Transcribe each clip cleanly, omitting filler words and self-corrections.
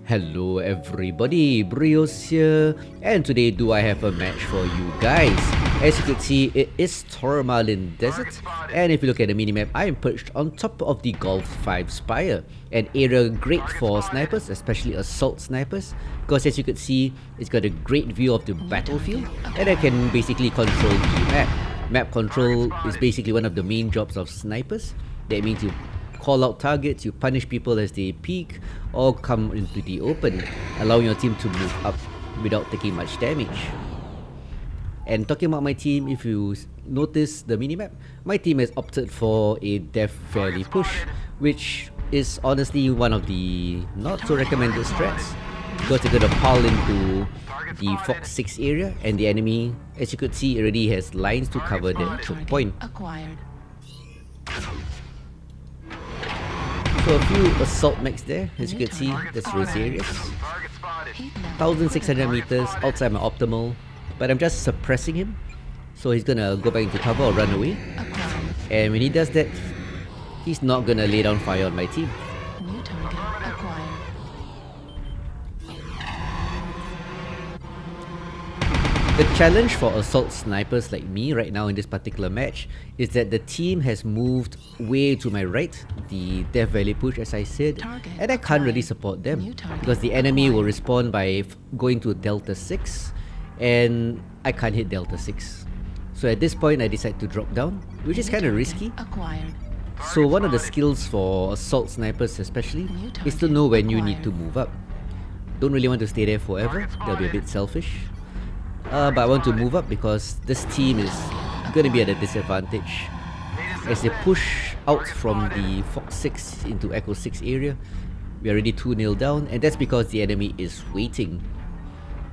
Hello everybody, BrioS here, and today I have a match for you guys. As you can see, it is Tourmaline Desert, and if you look at the minimap, I am perched on top of the Golf 5 Spire, an area great for snipers, especially assault snipers, because as you can see, it's got a great view of the battlefield, and I can basically control the map. Map control is basically one of the main jobs of snipers. That means you call out targets, you punish people as they peek, or come into the open, allowing your team to move up without taking much damage. And talking about my team, if you notice the minimap, my team has opted for a Death Valley push, which is honestly one of the not so recommended strats, because you're gonna pile into the Fox 6 area, and the enemy, as you could see, already has lines to cover that choke point. So a few assault mechs there, as you can see, that's Rosarius. 1600 meters outside my optimal, but I'm just suppressing him, so he's gonna go back into cover or run away. And when he does that, he's not gonna lay down fire on my team. The challenge for assault snipers like me right now in this particular match is that the team has moved way to my right, the Death Valley push as I said, and I can't really support them because the enemy will respawn by going to Delta 6 and I can't hit Delta 6. So at this point I decide to drop down, which is kind of risky. So one of the skills for assault snipers especially is to know when you need to move up. Don't really want to stay there forever, that'll be a bit selfish. But I want to move up because this team is going to be at a disadvantage. As they push out from the Fox 6 into Echo 6 area, we are already 2-0 down, and that's because the enemy is waiting.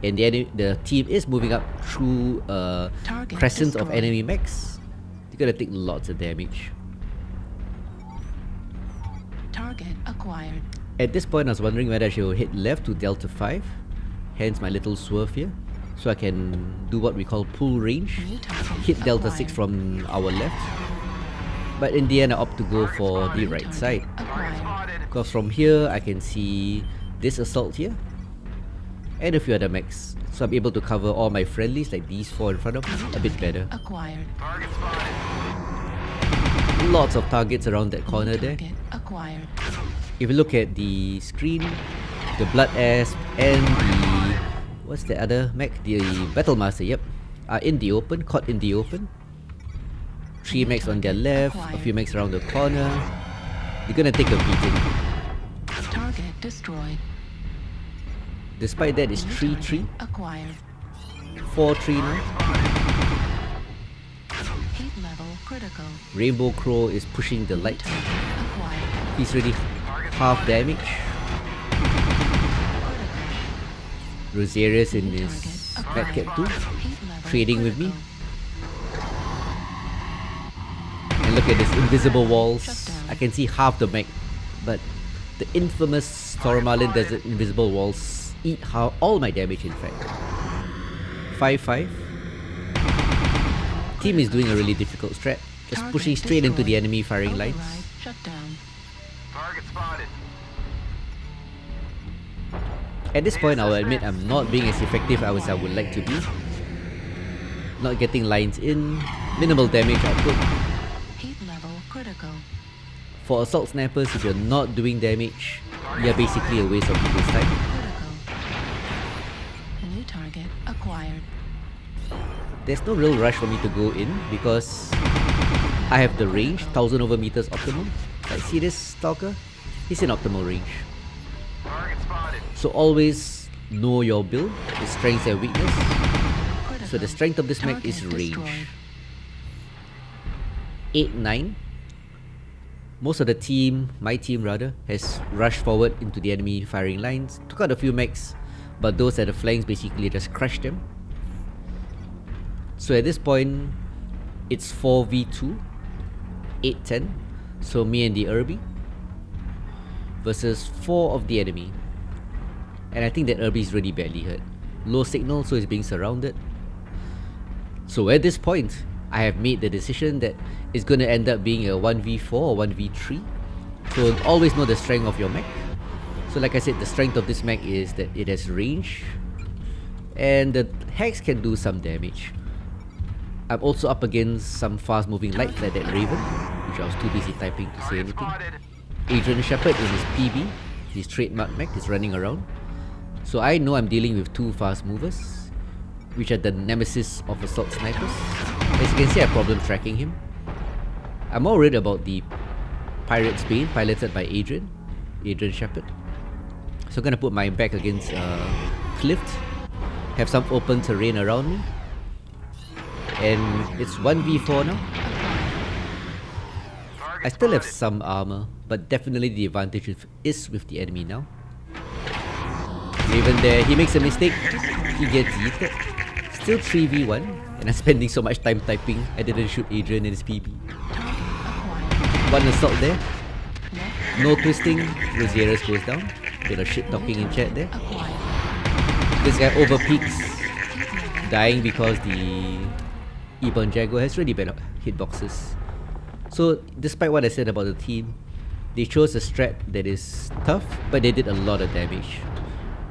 And the team is moving up through a crescent of enemy mechs. They're going to take lots of damage. Target acquired. At this point I was wondering whether I should hit left to Delta 5, hence my little swerve here, so I can do what we call pull range, hit Delta 6 from our left. But in the end I opt to go for the right side, because from here I can see this assault here and a few other mechs, so I'm able to cover all my friendlies like these four in front of me a bit better. Lots of targets around that corner there. If you look at the screen, the Blood Asp and the, what's the other mech? The Battle Master, yep, are in the open, caught in the open. 3 mechs on their left, a few mechs around the corner. They're gonna take a beating. Target destroyed. Despite that, it's 3-3. 4-3 now. Heat level critical. Rainbow Crow is pushing the light. He's already half damage. Rosarius in his Medcat 2, trading with me. And look at this invisible walls. I can see half the mech, but the infamous Tourmaline Desert invisible walls eat all my damage in fact. 5-5. Team is doing a really difficult strat, just pushing straight into the enemy firing lines. Target spotted. At this point, I'll admit I'm not being as effective as I would like to be. Not getting lines in, minimal damage output. Heat level critical. For assault snipers, if you're not doing damage, you're basically a waste of people's time. New target acquired. There's no real rush for me to go in because I have the range, 1000 over meters optimal. Like, see this stalker? He's in optimal range. So always know your build, the strengths and weakness. So the strength of this mech is range. 8-9. Most of the team, my team rather, has rushed forward into the enemy firing lines, took out a few mechs, but those at the flanks basically just crushed them. So at this point, it's 4v2, 8-10. So me and the Irby versus 4 of the enemy. And I think that Irby is really badly hurt. Low signal, so he's being surrounded. So at this point, I have made the decision that it's going to end up being a 1v4 or 1v3. So always know the strength of your mech. So like I said, the strength of this mech is that it has range, and the hex can do some damage. I'm also up against some fast moving lights like that Raven, which I was too busy typing to say anything. Adrian Shepherd in his PB, his trademark mech, is running around. So I know I'm dealing with two fast movers, which are the nemesis of assault snipers. As you can see, I have problem tracking him. I'm more worried about the Pirate's Bane, piloted by Adrian Shepherd. So I'm gonna put my back against Cliff, have some open terrain around me, and it's 1v4 now. I still have some armor, but definitely the advantage is with the enemy now. Raven there, he makes a mistake, he gets yeeted. Still 3v1, and I'm spending so much time typing, I didn't shoot Adrian in his PB. One assault there, no twisting, Rosieras goes down. Bit of shit talking in chat there. This guy overpeaks, dying because the Ebon Jaguar has really bad hitboxes. So despite what I said about the team, they chose a strat that is tough, but they did a lot of damage,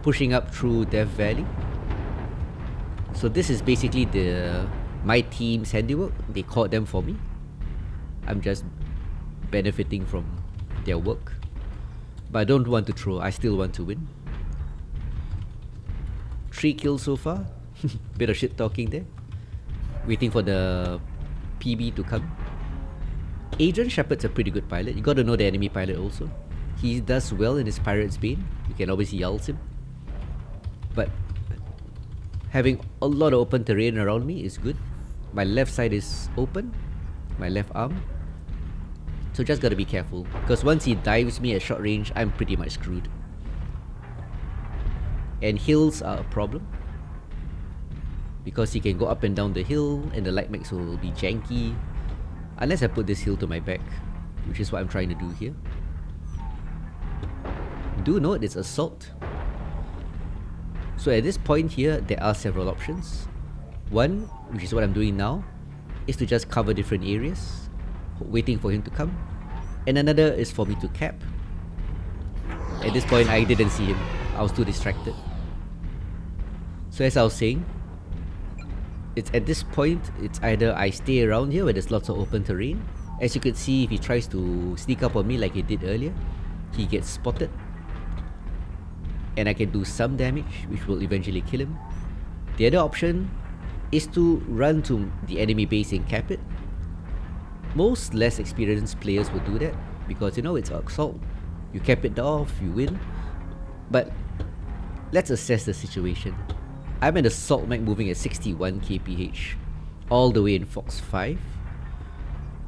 pushing up through Death Valley. So this is basically my team's handiwork. They caught them for me. I'm just benefiting from their work. But I don't want to throw, I still want to win. 3 kills so far. Bit of shit talking there. Waiting for the PB to come. Adrian Shepherd's a pretty good pilot. You gotta know the enemy pilot also. He does well in his Pirate's Bane. You can obviously yulz him. But having a lot of open terrain around me is good. My left side is open. My left arm. So just gotta be careful, because once he dives me at short range, I'm pretty much screwed. And hills are a problem, because he can go up and down the hill, and the light mechs will be janky, unless I put this hill to my back, which is what I'm trying to do here. Do note it's assault. So at this point here, there are several options. One, which is what I'm doing now, is to just cover different areas, waiting for him to come, and another is for me to cap. At this point, I didn't see him. I was too distracted. So as I was saying, it's at this point, it's either I stay around here where there's lots of open terrain. As you could see, if he tries to sneak up on me like he did earlier, he gets spotted, and I can do some damage, which will eventually kill him. The other option is to run to the enemy base and cap it. Most less experienced players will do that, because you know it's assault. You cap it off, you win. But let's assess the situation. I'm an assault mech moving at 61 kph, all the way in Fox 5.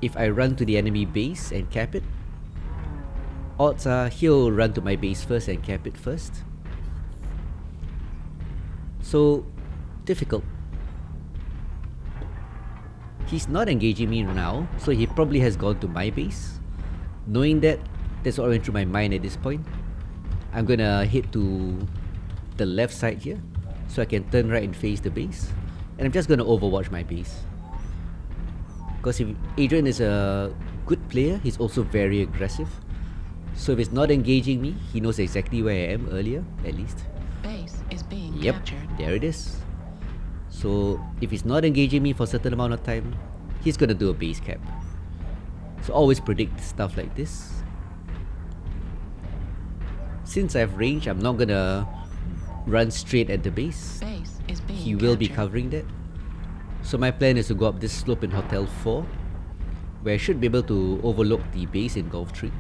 If I run to the enemy base and cap it, odds are he'll run to my base first and cap it first. So, difficult. He's not engaging me now, so he probably has gone to my base. Knowing that, that's what went through my mind at this point. I'm gonna head to the left side here, so I can turn right and face the base. And I'm just gonna overwatch my base. Because if Adrian is a good player, he's also very aggressive. So if he's not engaging me, he knows exactly where I am earlier, at least. Base is being Yep, captured. there it is. So if he's not engaging me for a certain amount of time, he's gonna do a base cap. So always predict stuff like this. Since I have range, I'm not gonna run straight at the base. Base is being He will be captured. covering that. So my plan is to go up this slope in Hotel 4, where I should be able to overlook the base in Golf 3.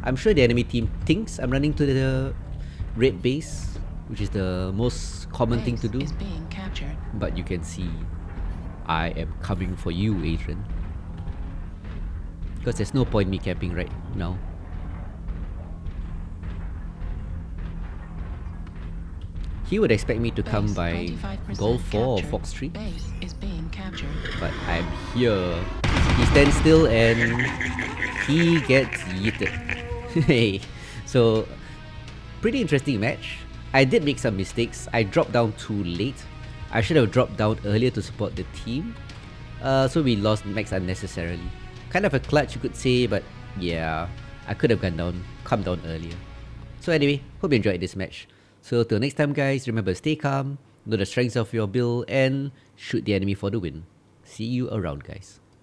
I'm sure the enemy team thinks I'm running to the red base, which is the most common thing to do. Base is being captured. But you can see, I am coming for you, Adrian. Because there's no point me capping right now. He would expect me to come Base by 25% Golf 4 or captured. Fox 3. Base is being captured. But I'm here. He stands still and he gets yeeted. Hey, so pretty interesting match. I did make some mistakes. I dropped down too late. I should have dropped down earlier to support the team. So we lost mechs unnecessarily. Kind of a clutch, you could say, but yeah, I could have come down earlier. So anyway, hope you enjoyed this match. So till next time guys, remember stay calm, know the strengths of your build, and shoot the enemy for the win. See you around guys.